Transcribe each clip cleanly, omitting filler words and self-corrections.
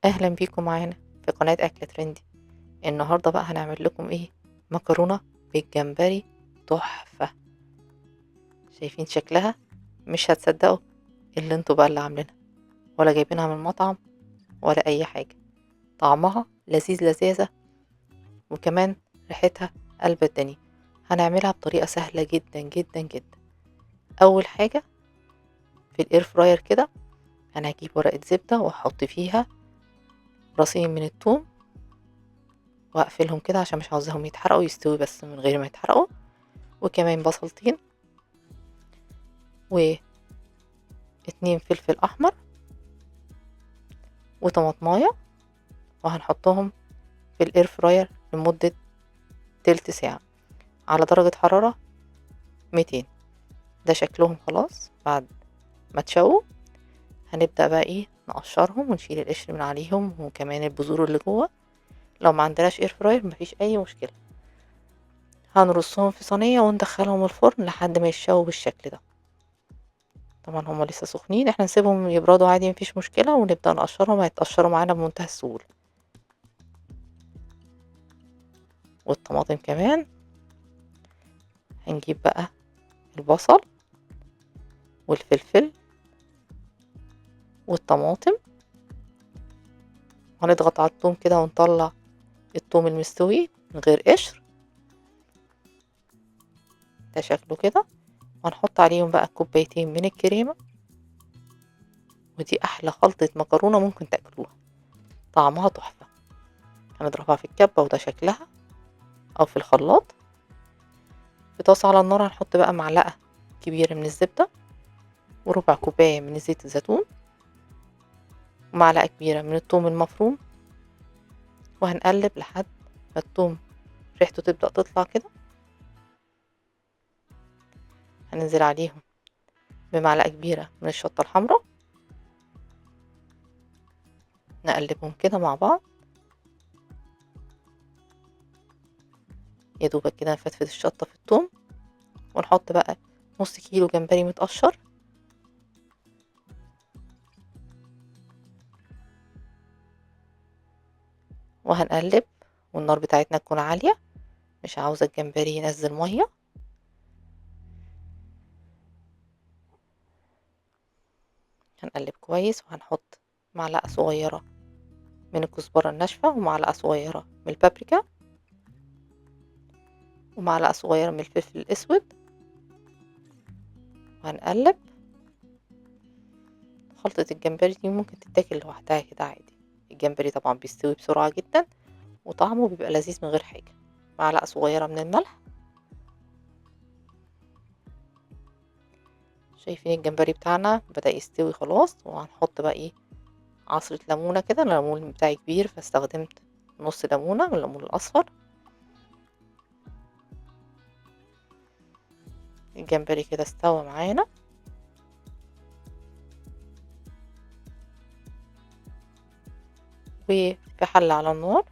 اهلا بيكم معانا في قناة اكل ترندي. النهاردة بقى هنعمل لكم ايه؟ مكرونة بالجمبري. تحفة. شايفين شكلها؟ مش هتصدقوا اللي انتوا بقى اللي عاملينها، ولا جايبينها من مطعم ولا اي حاجة. طعمها لذيذ لذيذة، وكمان ريحتها قلب الدنيا. هنعملها بطريقة سهلة جدا جدا جدا. اول حاجة، في الاير فراير كده انا هجيب ورقة زبدة واحط فيها راسين من الثوم، واقفلهم كده عشان مش عاوزاهم يتحرقوا، يستوي بس من غير ما يتحرقوا. وكمان بصلتين، واتنين فلفل احمر، وطماطمايه. وهنحطهم في الاير فراير لمدة تلت ساعة على درجة حرارة 200. ده شكلهم خلاص بعد ما تشووا. هنبدأ بقى ايه؟ نقشرهم ونشيل القشر من عليهم وكمان البذور اللي جوه. لو ما عندناش اير فراير مفيش اي مشكلة. هنرصهم في صينية وندخلهم الفرن لحد ما يتشووا بالشكل ده. طبعا هما لسه سخنين، احنا نسيبهم يبردوا عادي مفيش مشكلة، ونبدأ نقشرهم. هيتقشروا معانا بمنتهى السهولة. والطماطم كمان، هنجيب بقى البصل والفلفل والطماطم، وهنضغط على الثوم كده ونطلع الثوم المستوي من غير قشر. ده شكله كده. وهنحط عليهم بقى كوبايتين من الكريمة، ودي أحلى خلطة مكرونة ممكن تاكلوها. طعمها تحفة. هنضربها في الكبة وده شكلها، أو في الخلاط. في طاسة على النار هنحط بقى معلقة كبيرة من الزبدة، وربع كوباية من زيت الزيتون، ومعلقة كبيرة من الثوم المفروم. وهنقلب لحد ما الثوم ريحته تبدأ تطلع كده. هننزل عليهم بمعلقة كبيرة من الشطة الحمراء، نقلبهم كده مع بعض. يا دوبك كده نفتفت الشطة في الثوم. ونحط بقى نص كيلو جمبري متقشر، وهنقلب. والنار بتاعتنا تكون عالية، مش عاوزة الجمبري ينزل مية. هنقلب كويس، وهنحط معلقة صغيرة من الكزبرة الناشفة، ومعلقة صغيرة من البابريكا، ومعلقة صغيرة من الفلفل الأسود. وهنقلب. خلطة الجمبري دي ممكن تتاكل لوحدها كده عادي. الجمبري طبعا بيستوي بسرعة جدا، وطعمه بيبقى لذيذ من غير حاجة. معلقة صغيرة من الملح. شايفين الجمبري بتاعنا بدأ يستوي خلاص. وهنحط بقى ايه؟ عصرة ليمونة كده. أنا الليمون بتاعي كبير فاستخدمت نص ليمونة من الليمون الأصفر. الجمبري كده استوى معانا. وفي حلة على النار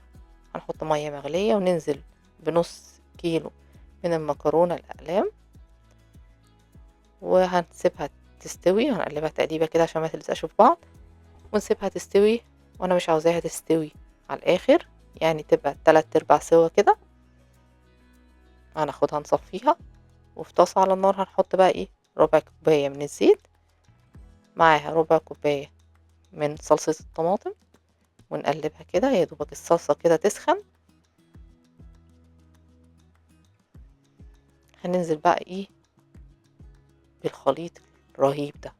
هنحط مية مغلية، وننزل بنص كيلو من المكرونة الأقلام، وهنسيبها تستوي. وهنقلبها تقليبة كده عشان ما تلزقش في بعض، ونسيبها تستوي. وانا مش عاوزاها تستوي على الاخر، يعني تبقى 3/4 سوا كده. هناخدها نصفيها. وفي طاسة على النار هنحط بقى ايه؟ ربع كوباية من الزيت، معاها ربع كوباية من صلصة الطماطم. ونقلبها كده يا دوبك الصلصة كده تسخن. هننزل بقى ايه؟ بالخليط الرهيب ده،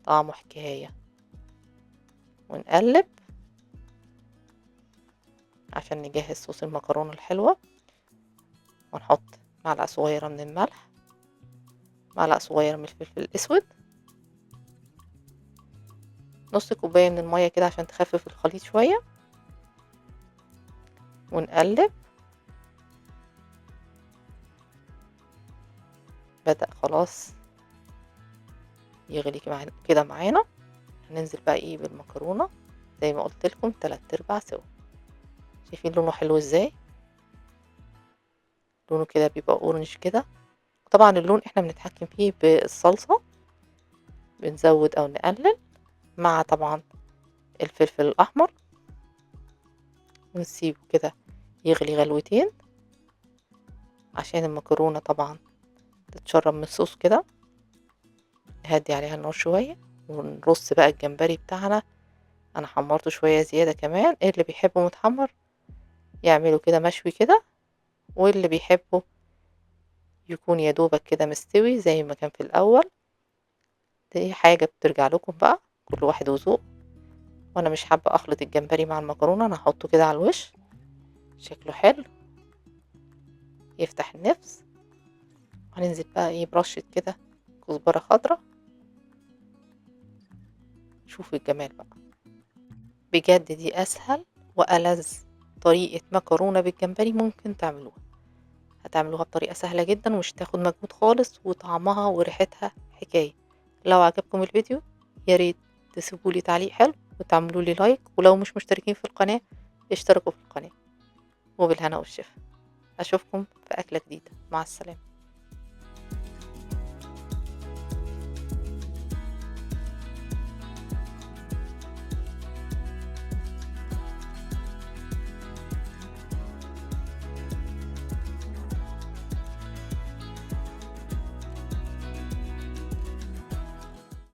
طعمه حكاية. ونقلب عشان نجهز صوص المكرونة الحلوة. ونحط معلقة صغيرة من الملح، معلقة صغيرة من الفلفل الأسود، نص كوباية من المية كده عشان تخفف الخليط شوية. ونقلب. بدأ خلاص يغلي كده معانا. هننزل بقى ايه؟ بالمكرونة زي ما قلت لكم 3/4 سوا. شايفين لونه حلو ازاي؟ لونه كده بيبقى اورنج كده. طبعا اللون احنا بنتحكم فيه بالصلصة، بنزود او نقلل مع طبعا الفلفل الأحمر ونسيبه كده يغلي غلوتين عشان المكرونة طبعا تتشرب من الصوص كده. نهدي عليها النار شوية ونرص بقى الجمبري بتاعنا. انا حمرته شوية زيادة كمان، اللي بيحبه متحمر يعمله كده مشوي كده، واللي بيحبه يكون يا دوبك كده مستوي زي ما كان في الاول. دي حاجة بترجع لكم بقى، كل واحد وذوق. وانا مش حابة اخلط الجمبري مع المكرونة، انا هحطه كده على الوش شكله حلو يفتح النفس. هننزل بقى ايه برشة كده كزبرة خضرا. شوفوا الجمال بقى، بجد دي اسهل والذ طريقة مكرونة بالجمبري ممكن تعملوها. هتعملوها بطريقة سهلة جدا ومش تاخد مجهود خالص، وطعمها وريحتها حكاية. لو عجبكم الفيديو ياريت تسيبولي تعليق حلو وتعملولي لايك، ولو مش مشتركين في القناة اشتركوا في القناة. وبالهنا والشفا، اشوفكم في اكلة جديدة، مع السلامة.